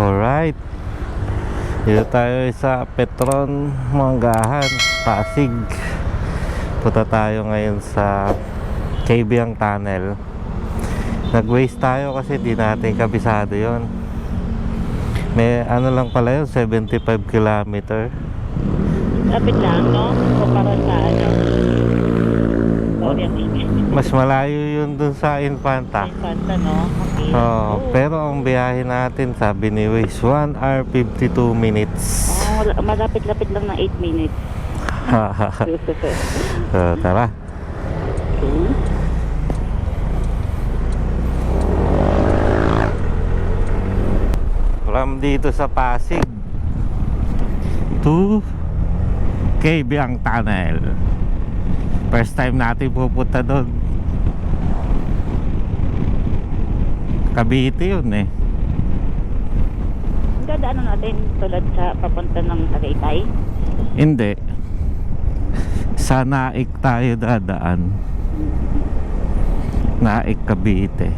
Alright, dito tayo sa Petron Manggahan, Pasig. Punta tayo ngayon sa Kabyang Tunnel. Nag-waste tayo kasi di natin kabisado yon. May ano lang pala yun, 75 kilometer. Lapit lang, no? O para sa ano? Mas malayo yun dun sa Infanta. Infanta, no? Okay. Pero ang biyahe natin, sabi ni Waze, 1 hour 52 minutes. Malapit-lapit lang ng 8 minutes. Tara. From dito sa Pasig to Kabyang Tunnel. First time natin pupunta doon. Cavite yun eh. Dadaanan natin tulad sa papunta ng Tagaytay? Hindi. Sa Naik tayo dadaan. Naik, Cavite.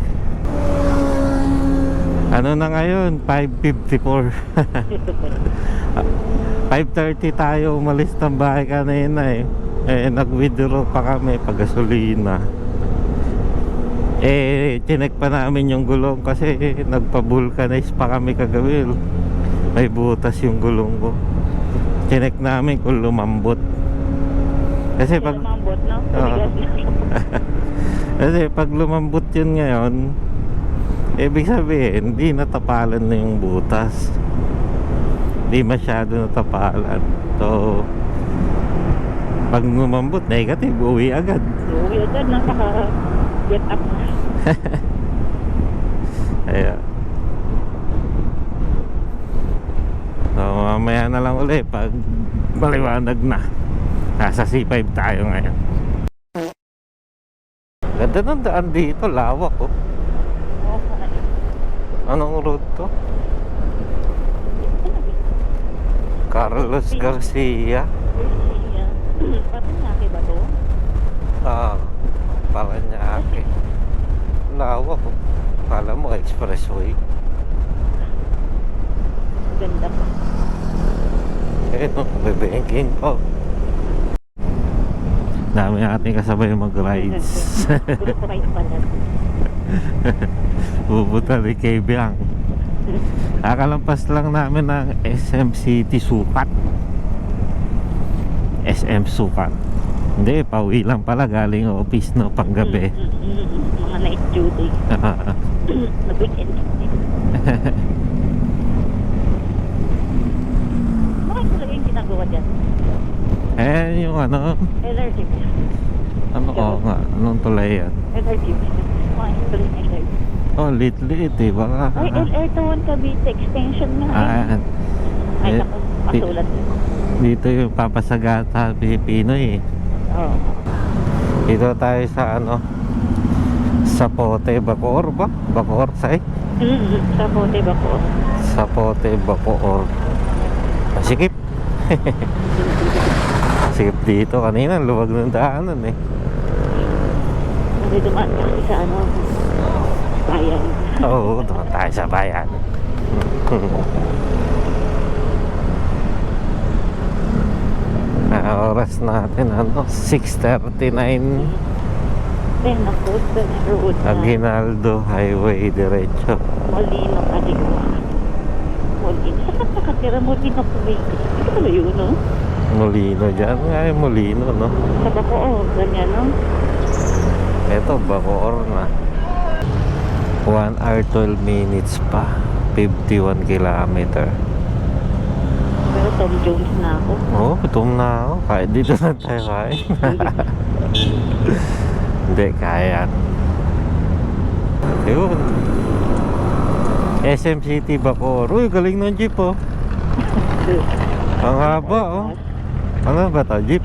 Ano na ngayon? 5:54. 5:30 tayo umalis ng bahay kanina eh. Nag-withdraw pa kami pag gasolina. Chinek pa namin yung gulong kasi nagpa-vulcanize pa kami kagabi. May butas yung gulong ko. Chinek namin kung lumambot. Kasi pag lumambot, no? kasi pag lumambot yun ngayon, ibig sabihin hindi natapalan na yung butas. Hindi masyado natapalan. So pag lumambot, negative, uwi agad. Uwi agad, nakaka-get up na. Ayan. So mamaya na lang ulit pag maliwanag na. Nasa C5 tayo ngayon. Ganda ng daan dito, lawak oh. Anong road to? Carlos Garcia. Paranaque ba to? Paranaque. Lawak oh. Kala mo expressway. Ganda pa. Bebengking pa. Dami natin kasabay mag-rides. Group ride pala. Pupunta ni Kabyang. Nakalampas lang namin ng SM City Sukat. SM Sukat. Hindi, pauwi lang pala galing office no, panggabi. Mga night duty. Nag-weekend. Bakit talaga yung ginagawa dyan? Yung ano? LRT. Ano ko nga? Anong tulay yan? LRT. Mga tuloy na LRT. Oh, lit-lit eh. Baka... Ay, LR1 Cavite extension nga eh. Ay, naku, masulat. Dito yung papasagata Pilipino eh. Oo. Dito tayo sa ano, Zapote, Bacoor ba? Bacoor side? Zapote, Bacoor. Zapote, Bacoor. Masikip. Sikip dito. Kanina luwag ng daanan eh. Kasi dumaan kasi sa ano, bayan. Oo, doon tayo sa bayan. Oras natin ano, 6:39. Road na Aguinaldo Highway diretso. Molino, Caligua. Molino. Saan nakatira Molino, Cavite? Ito pala yun, no? Molino dyan. Ay, Molino, no? Sa Bacoor, ganyan, no? Ito, Bacoor na. 1 hour 12 minutes pa. 51 kilometer. Pero Tom Jones na ako. Oo, gutom na ako. Kahit dito na tayo kain. Hindi, kaya. Yun. SM City Bacoor. Uy, galing ng jeep oh. Ang haba oh. Ano ba to? Jeep?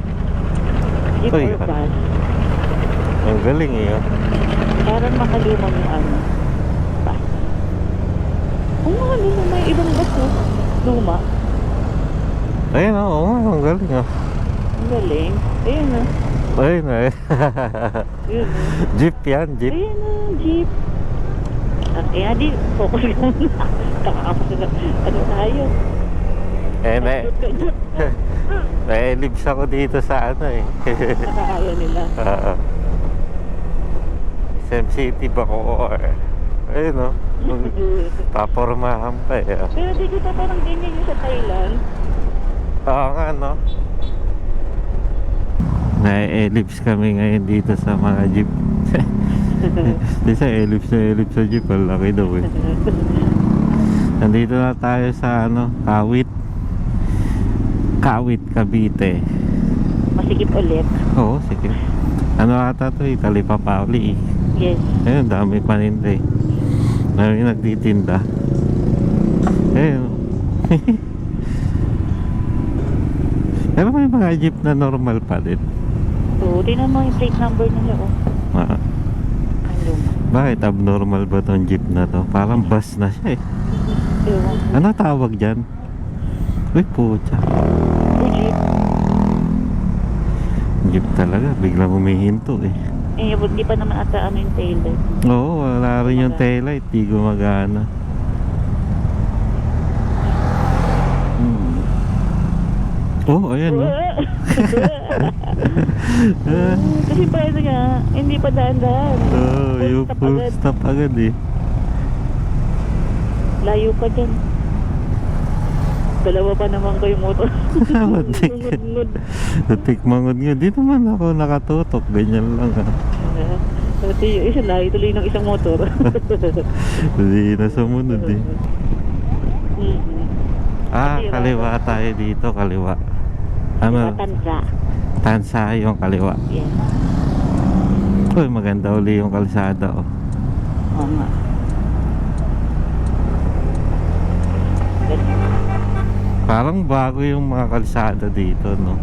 Jeep Uy, or bus? ang galing eh oh. Parang makalumang yung ano. Bus. Oo nga, luma. May ibang bus oh. Luma. Ayun oh, oo, ang galing oh. Ang galing. Ayun oh. Ayun eh. Yun oh. Jeep yan, jeep. Ayun oh, jeep. Kaya di, focus ka muna. Kakakapos na, ano tayo? Eh, na-ellipse ako dito sa ano eh. Nakakaya nila. SM City Bacoor. Ayun oh. Papormahan pa eh. Oh. Pero di kita parang ganyan yung sa Thailand. Oo nga no. Na-ellipse kami ngayon dito sa mga jeep. Di sa ellipse sa jeep. Ang laki daw eh. Nandito na tayo sa ano, Kawit, Cavite. Masikip ulit. Oo, sige. Ano ata to eh, Talipapa-uli eh. Yes. Ayun, dami paninda eh. Dami nagtitinda. Ayun. Pero may mga jeep na normal pa din. So, tingnan mo yung plate number nila oh. Ah, Ang luma. bakit abnormal ba tong jeep na to? Parang bus na siya eh. Ewan ko. Ano tawag dyan? Uy, pucha. Oh, jeep. Jeep talaga, biglang humihinto eh. Eh, di pa naman ata ano yung tailor. Oo, wala rin yung taillight, di gumagana. Oh, ayan no. Kasi paano nga, hindi pa daan-daan. Oh, yung Stop full agad. stop agad eh. Layo pa dyan. Dalawa pa naman kayo motor. Matik. Ngud-ngud. Natikmangon nga. Di naman ako nakatutok. Ganyan lang ha. Kasi yung isa layo tuloy ng isang motor. Hindi na sumunod eh. Mhm. Ah, kaliwa tayo dito. Kaliwa. Ano? Tansa. Tansa yung kaliwa. Yes. Uy, maganda uli yung kalsada oh. Oo nga. Parang bago yung mga kalsada dito no.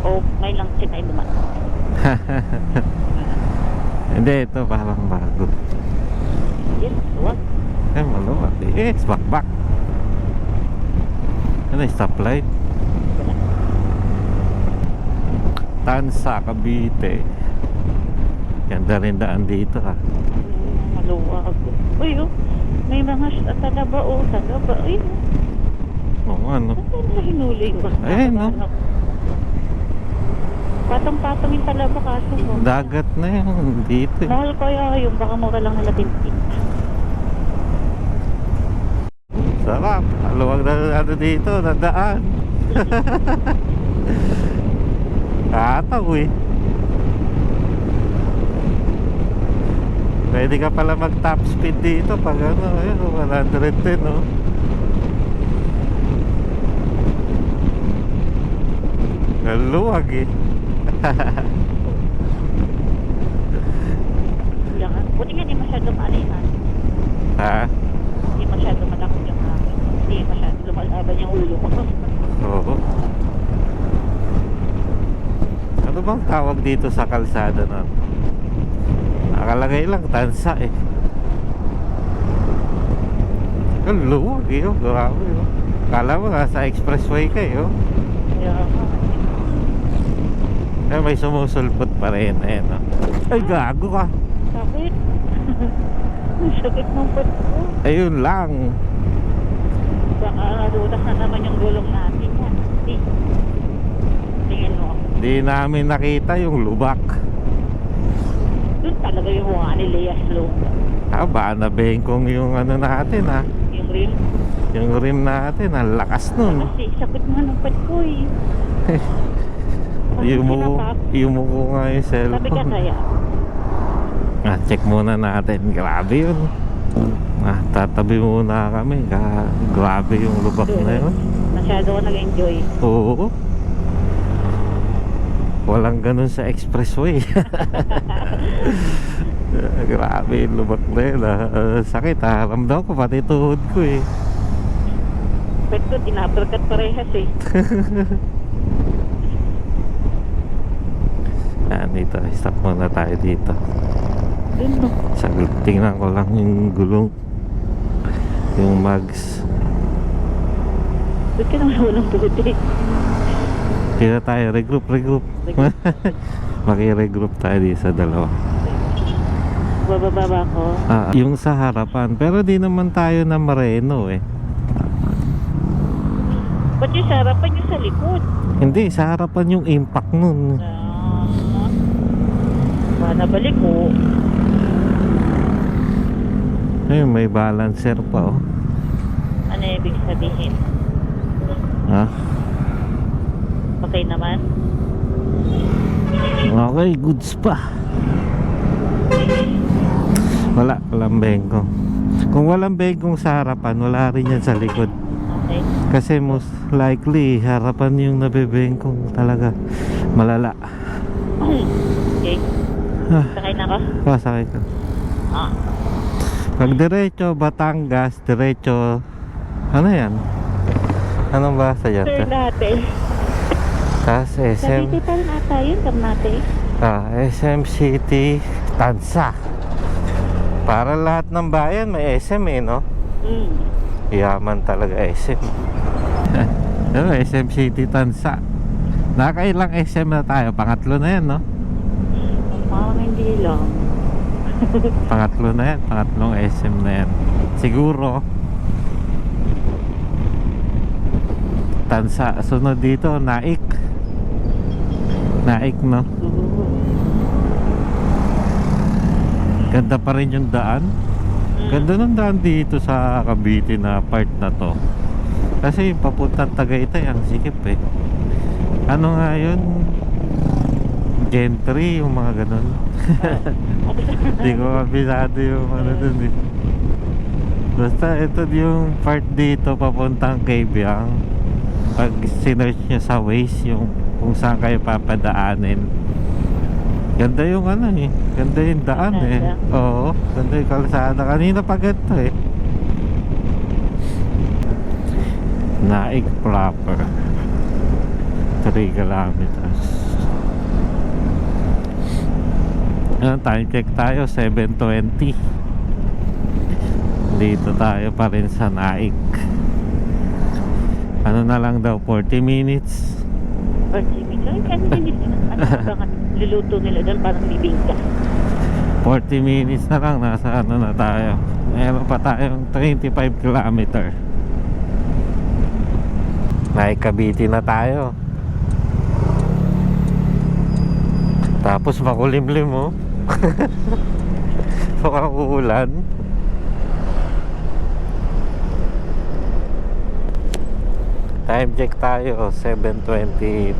Oh, may lang siya tayo dumaan. Hindi, ito parang bago. Yes, what? Eh, maluwag. Yes, back. Ano, stoplight? Tansa, Cavite. Ganda rin daan dito ha. Maluwag. Uy, oh. May mga talaba, oh. Talaba. Uy, Oo, ano? saan na hinuli ko? Ayun, no? Patong-patong yung talaba kaso mo. Dagat na yun dito eh. Mahal kaya yung baka mura lang nila tintin. Sarap. Aluwag na ano dito, nadaan. Kataw eh. Pwede ka pala mag top speed dito pag ano, ayun, 110 no. Aluwag eh. Yan. Buti nga di masyado maalinan. Ha? Hindi masyado malakot yung hangin. Hindi masyado lumalaban yung ulo ko. Oo. Ano bang tawag dito sa kalsada na? Nakalagay lang, tansa eh. Ang luwag eh, oh. Grabe oh. Kala mo nasa expressway kayo. Kaya nga. Eh, may sumusulpot pa rin. Ayan oh. Ay, gago ka. Sakit. Ang sakit ng pot ko. Ayun lang. Baka narutas na naman yung gulong natin yan. Tingin mo. Di namin nakita yung lubak. Doon talaga yung mukha ni Lea Slow. Ah, baka nabengkong yung ano natin ha. Yung rim. Yung rim natin, ang lakas nun. Kasi sakit nga ng pot ko eh. Yumuko nga yung Sabi ka cellphone. kaya. Ah, check muna natin. Grabe yun. Tatabi muna kami. Grabe yung lubak na yun. Masyado ko nag-enjoy. Oo. Walang ganun sa expressway. Grabe yung lubak na yun. Sakit ha. Ramdam ko pati tuhod ko eh. Pwede ko, dinaperkat parehas eh. Dito. Stop muna tayo dito. Dun no. Saglit. Tingnan ko lang yung gulong. Yung mags. Ba't ka naman walang puti? Kaya tayo. Regroup. Maki-regroup tayo dito sa dalawa. Bababa ko. Yung sa harapan. Pero di naman tayo na Moreno eh. Ba't yung sa harapan yung sa likod? Hindi, sa harapan yung impact nun. Nabalik ko. Ayun, may balancer pa oh. Ano ibig sabihin? Ha? Okay naman? Okay, goods pa. Walang bengkong. Kung walang bengkong sa harapan, wala rin yan sa likod. Okay. Kasi most likely, harapan yung nabibengkong talaga. Malala. Okay. Sakay na ako? Sakay ka. Ah. Pag diretso, Batangas, diretso, ano yan? Anong basa yan? Sir natin. Tapos SM, Cavite pa rin ata yun, Ternate. SM City, Tansa. Para lahat ng bayan may SM eh, no? Yaman talaga SM. Ano, SM City, Tansa. Nakailang SM na tayo? Pangatlo na yan, no? Parang hindi lang. Pangatlo na yan, pangatlong SM na yan. Siguro. Tansa, sunod dito, Naik. Naik, no? Ganda pa rin yung daan. Ganda ng daan dito sa Cavite na part na to. Kasi papuntang Tagaytay ang sikip eh. Ano nga yun? Gentry, yung mga ganun. Hindi ko kabisado yung ano dun eh. Basta ito yung part dito papuntang Kabyang. Pag sinearch nyo sa Waze yung kung saan kayo papadaanin. Ganda yung ano eh. Ganda yung daan eh. Oo, ganda yung kalsada. Kanina pa ganito eh. Naik proper. 3 kilometers. Time check tayo, 7:20. Dito tayo pa rin sa Naik. Ano na lang daw, 40 minutes. 40 minutes? Ano ba luluto nila doon? Parang bibingka. 40 minutes na lang, nasa ano na tayo. Meron pa tayong 25 kilometer. Naik Cavite na tayo. Tapos makulimlim oh. Mukhang uulan. Time check tayo, 7:23.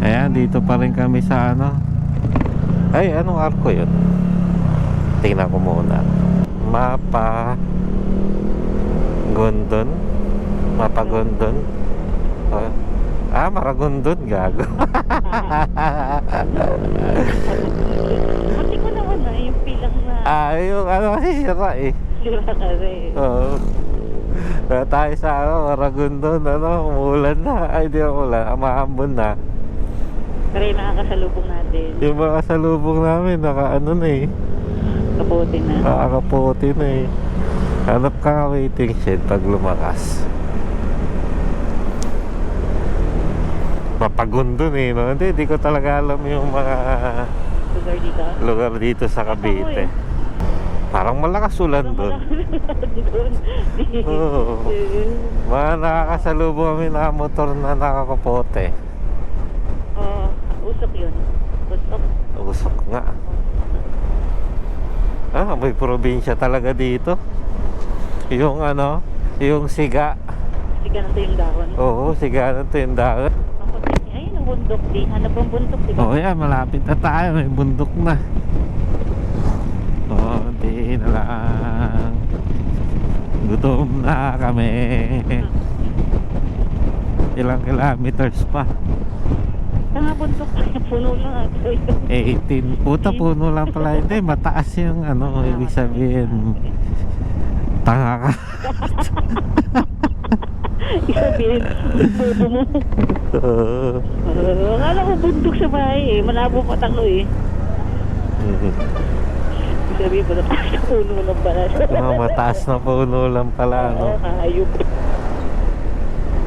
Ayan, dito pa rin kami sa ano. Ay, anong arko yun? Tingnan ko muna. Mapa Gondon. Mapa Gondon. Oh. Maragondon, gago. Buti ko naman na yung pilang na Yung ano kasi sira eh. sira ka rin. Oo. Kaya tayo sa Maragondon, umuulan na. Ay, di umuulan, maambon na. Pero yung nakakasalubong natin. Yung mga kasalubong namin, naka-ano na eh. Kapote na. Nakakaputi na eh. Hanap ka nga waiting shed pag lumakas. Mapagundon eh, no? Hindi ko talaga alam yung mga lugar dito sa Cavite. Parang malakas ulan doon. Oo. Mga nakakasalubong kami na motor na nakakapote. Usok yun. Usok. Usok nga. May probinsya talaga dito. Yung ano, yung siga. Siga na to yung dahon. Oo, siga na to yung dahon. Ayun ang bundok di. Hanap ang bundok di ba? Oo yan, malapit na tayo. May bundok na. Oo, di konti na lang. Gutom na kami. Ilang kilometers pa? Tanga bundok ay puno na ito. 18. Puta, puno lang pala. Hindi, mataas yung ano, ibig sabihin. Tanga ka. Ibig sabihin, bobo mo. Akala ko bundok sa bahay eh. Malabo pa tango eh. Ibig sabihin mo, mataas na puno lang pala. Mataas na puno lang pala, no? Ayup.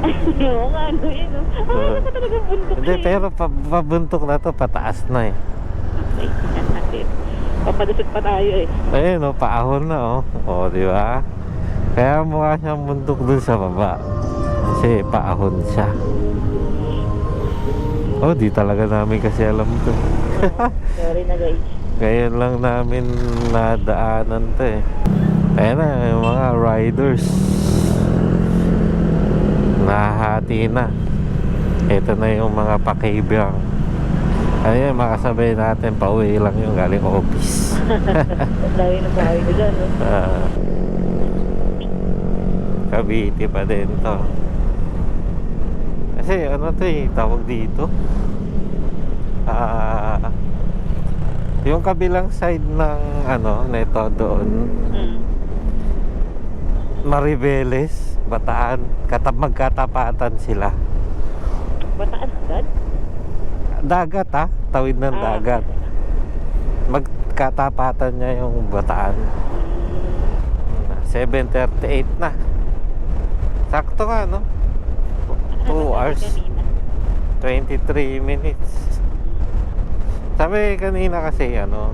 Oo nga, ano yun. Akala ko talaga bundok Hindi, eh. pero pabuntok na to, pataas na eh. Okay, tingnan natin. Papadusot pa tayo eh. Ayun, no, paahon na, oh. O, di ba? Kaya mukha siyang bundok dun sa baba. Kasi paahon siya. Oh, di talaga namin kasi alam to. Sorry na guys. Ngayon lang namin nadaanan to eh. Ayan na, yung mga riders. Nahahati na. Ito na yung mga pakibang. Ayun, makasabay natin, pauwi lang yung galing office. Dami na bahay ko dyan, no? Cavite pa din to. Kasi ano to eh, tawag dito. Yung kabilang side ng ano, neto doon, Maribeles, Bataan, magkatapatan sila. Bataan agad? Dagat ha, tawid ng dagat. Magkatapatan niya yung Bataan. 7:38 na. Sakto nga, no? 2 hours 23 minutes. Sabi kanina kasi ano,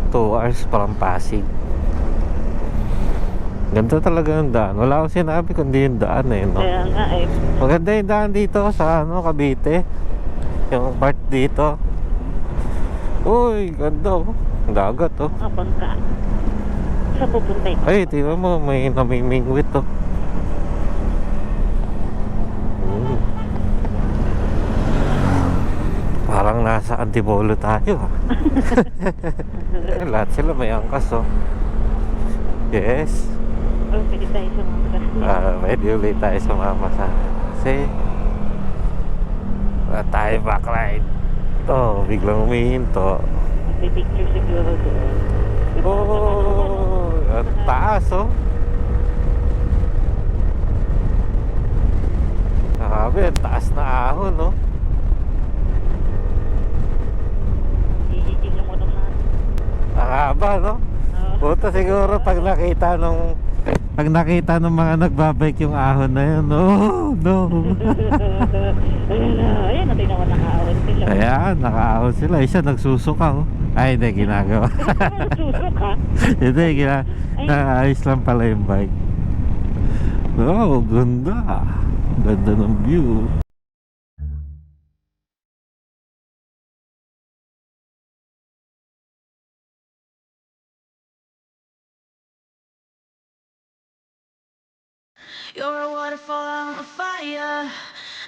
2 hours from Pasig. Ganda talaga yung daan. Wala akong sinabi kundi yung daan eh, no? Kaya nga eh. Maganda yung daan dito sa ano, Cavite. Yung part dito. Uy, ganda oh. Dagat oh. Mga bangka. Saan pupunta yun? Ay, tingnan mo, may namimingwit oh. Parang nasa Antipolo tayo ah. Lahat sila may angkas oh. Yes. Oh, pwede tayo sa mga Pwede ulit tayo sumama sa kasi wala tayo backlight. Oh, biglang umihinto. picture siguro doon. Oh, at taas oh. Grabe, taas na ahon no. Hihigil mo naman na. Ang haba no. Puta siguro pag nakita ng mga nagbabike yung ahon na yun. Oh, no. Ayan, natin naman nakaawin sila. Ayan, nakaahon sila. Isa nagsusuka oh. Ay, hindi, ginagawa. Susok ha? Hindi, naayos lang pala yung bike. Oh, ganda. Ganda ng view. You're a waterfall, I'm a fire.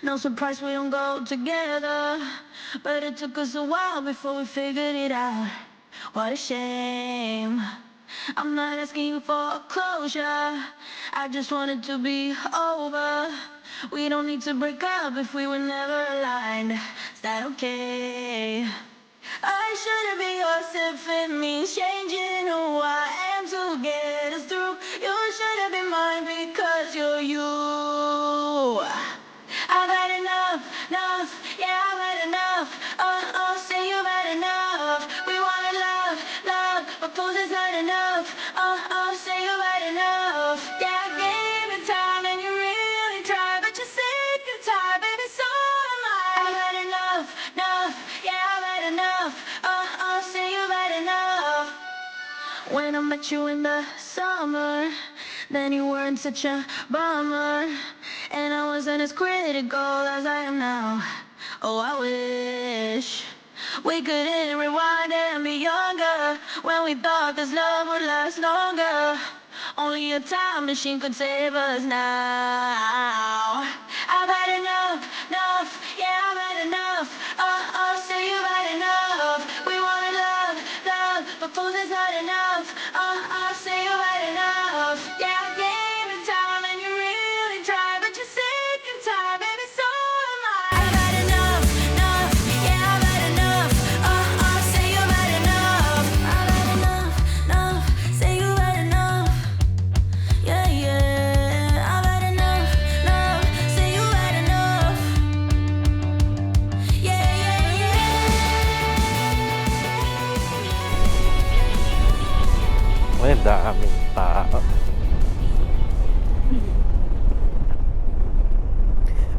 No surprise we don't go together. But it took us a while before we figured it out. What a shame. I'm not asking you for closure. I just want it to be over. We don't need to break up if we were never aligned. Is that okay? I shouldn't be yours if it means changing who I am to get us through. You shouldn't be mine because you're you. I've had enough, enough, yeah, I've had enough. Say you've had enough. We wanna love, love, but posing's not enough. Say you've had enough. Yeah, I gave you time and you really tried, but you're sick and tired, baby, so am I. I've had enough, enough, yeah, I've had enough. Say you've had enough. When I met you in the summer, then you weren't such a bummer, and I wasn't as critical as I am now. Oh, I wish we could hit rewind and be younger, when we thought this love would last longer. Only a time machine could save us now. I've had enough, enough, yeah, I've had enough. Say you've had enough. We wanna love, love, but posing's not enough.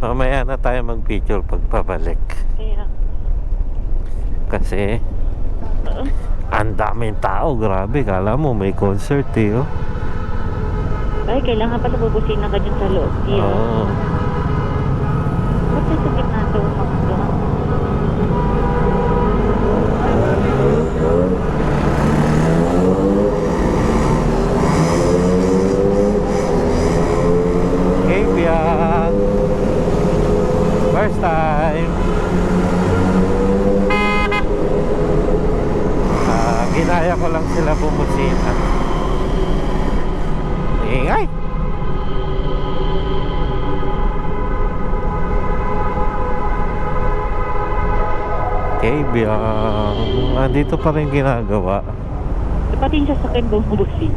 Mamaya na tayo mag-picture pagpabalik. Kaya, Kasi ang daming tao, grabe. Kala mo may concert eh, oh. ay, kailangan pala bubusin na ganyan sa loob. Iya. Oo. Ba't sa gitna ito, mga Hey, Biang. First time. Ginaya ko lang sila bumusina. Ingay. Okay, Biang. Andito pa rin ginagawa. pati yung sasakyan bubusin.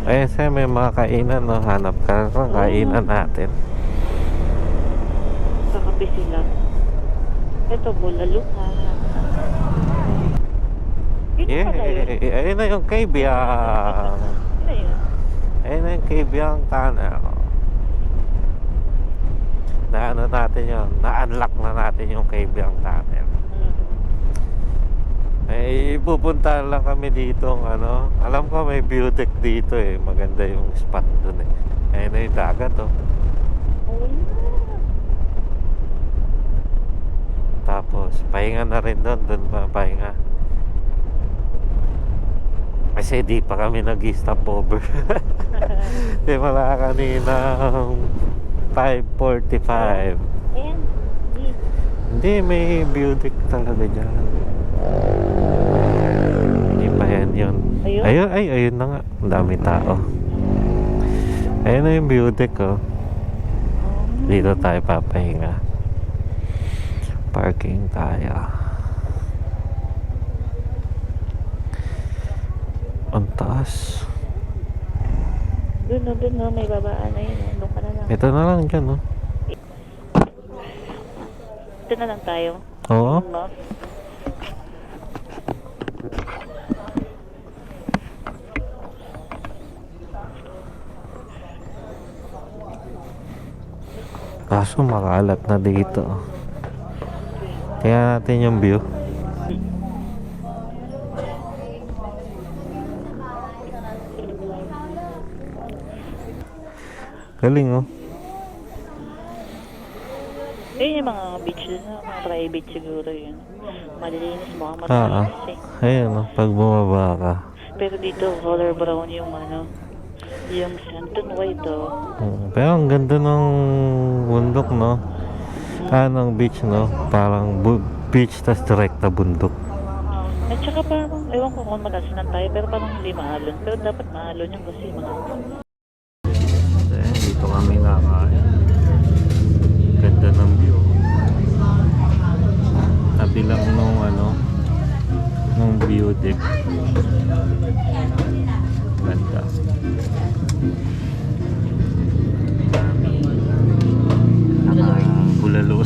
Eh, kasi may mga kainan, no? Hanap ka ng kainan natin. Kakape sila. Ito, bulaluka. Ito pala yun. Ayun na yung kay Biang. Ano yun? Ayun na yung kay Biang Tunnel. Na ano natin yun, na-unlock na natin yung kay Biang Tunnel. Eh, pupunta lang kami dito, ano. Alam ko may view deck dito eh. Maganda yung spot dun eh. Ayun na yung dagat, oh. Oh, Tapos, pahinga na rin doon. Doon pa pahinga. Kasi di pa kami nag-stop over. Di wala kanina 5:45. ayan. Hindi, may view deck talaga dyan. Hindi pa yan yun. Ayun? Ayun na nga. Ang dami tao. Ayun na yung view deck, oh. Dito tayo papahinga. Parking tayo. Ang taas. Doon no, may babaan na yun. Doon ka na lang. Ito na lang dyan, oh. Ito na lang tayo. Oo. No? Kaso makalat na dito. Tingnan natin yung view. Galing, oh. Ayun yung mga beach doon. Mga private siguro yun. Malilinis mo. Matalas eh. Ayun, oh. Pag bumaba ka. Pero dito, color brown yung ano. Yung Santon White, oh. Pero ang ganda ng bundok, no? Ng beach, no? Parang beach tas direct na bundok. At saka parang, ewan ko kung magasinan tayo, pero parang hindi maalon. Pero dapat maalon yung kasi mga... Ayan, dito kami nakain. Ganda ng view. Tabi lang nung ano, nung view deck. Ganda. Bulalo.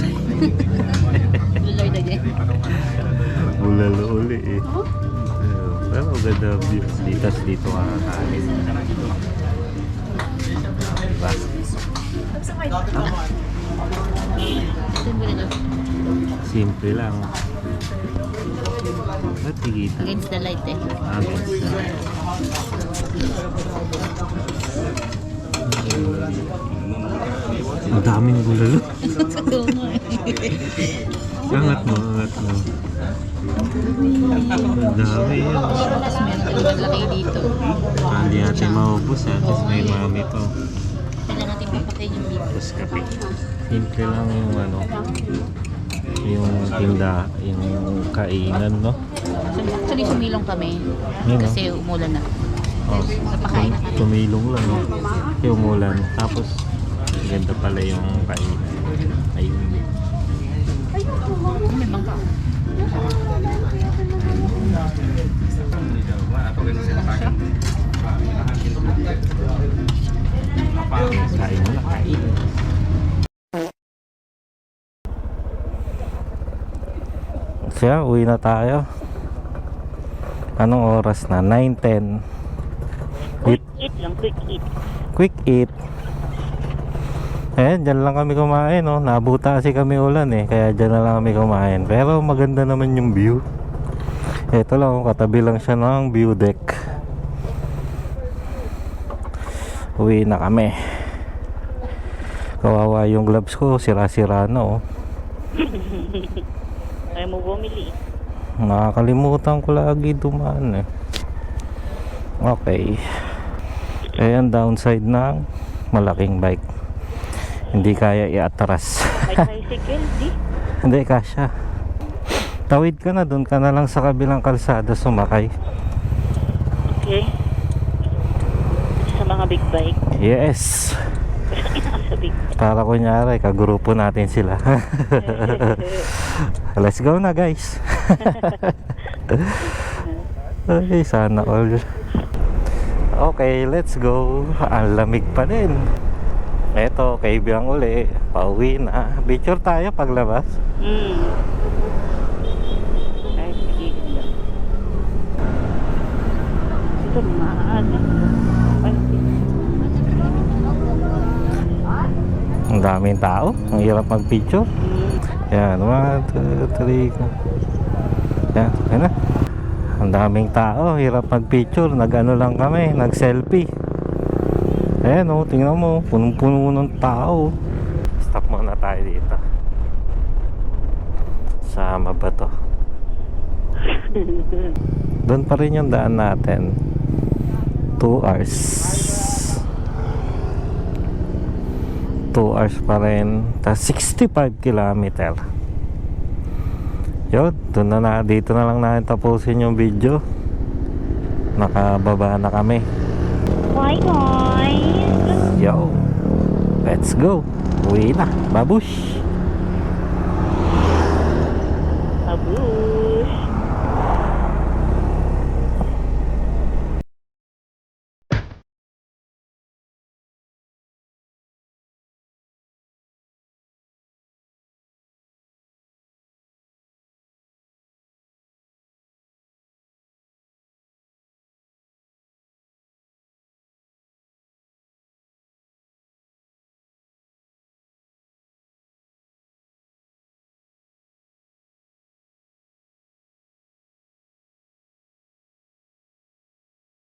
Bulalo uli eh. Pero ganda view. Dito ka kakain. Diba? Simple lang. Ba't higita? Against the light eh. Against the light. Ang daming bulalo. Angat mo. Ang dami yan. Tapos meron laki dito. Hindi natin maubos kasi may mami pa. Kailan natin papatay yung dito. Tapos kape. Simple lang yung ano, yung tinda, yung kainan, no? Actually, sumilong kami. Yun, no? Kasi umulan na. Oh, Napakain na kami. tumilong lang, no? Yung umulan. Tapos, ganda pala yung kainan. Ayun. May bangka. Kain mo na, kain. Siya, uwi na tayo. Anong oras na? 9:10. Quick eat lang, quick eat. Quick eat. Ayan, dyan lang kami kumain, no? Nabuta kasi kami ulan eh, kaya dyan na lang kami kumain. Pero maganda naman yung view. Ito lang, katabi lang siya ng view deck. Uwi na kami. Kawawa yung gloves ko, sira-sira na, oh. Ayaw mo bumili. Nakakalimutan ko lagi dumaan eh. Okay. Ayan, downside ng malaking bike. Hindi kaya iatras. May tricycle, di? Hindi, kasya. Tawid ka na, doon ka na lang sa kabilang kalsada sumakay. Okay. Sa mga big bike. Yes. Sa big bike. Para kunyari, kagrupo natin sila. Let's go na, guys. Ay, sana all. Okay, let's go. Ang lamig pa din. Eto, kaibigan uli. Pauwi na. Picture tayo paglabas. Kahit magiging lang. Ito maaari. Ang daming tao. Ang hirap mag-picture. Yan, 1, 2, 3. Yan, yan na. Ang daming tao. Hirap mag-picture. Nag-ano lang kami. Nag-selfie. Ayan o, tingnan mo, punong-puno ng tao. Stop muna tayo dito. Sama ba to? Doon pa rin yung daan natin. 2 hours. 2 hours pa rin. Tas 65 kilometer. Yun, doon na, dito na lang natin tapusin yung video. Nakababa na kami. Bye guys! Yo, let's go. Uwi na, babush.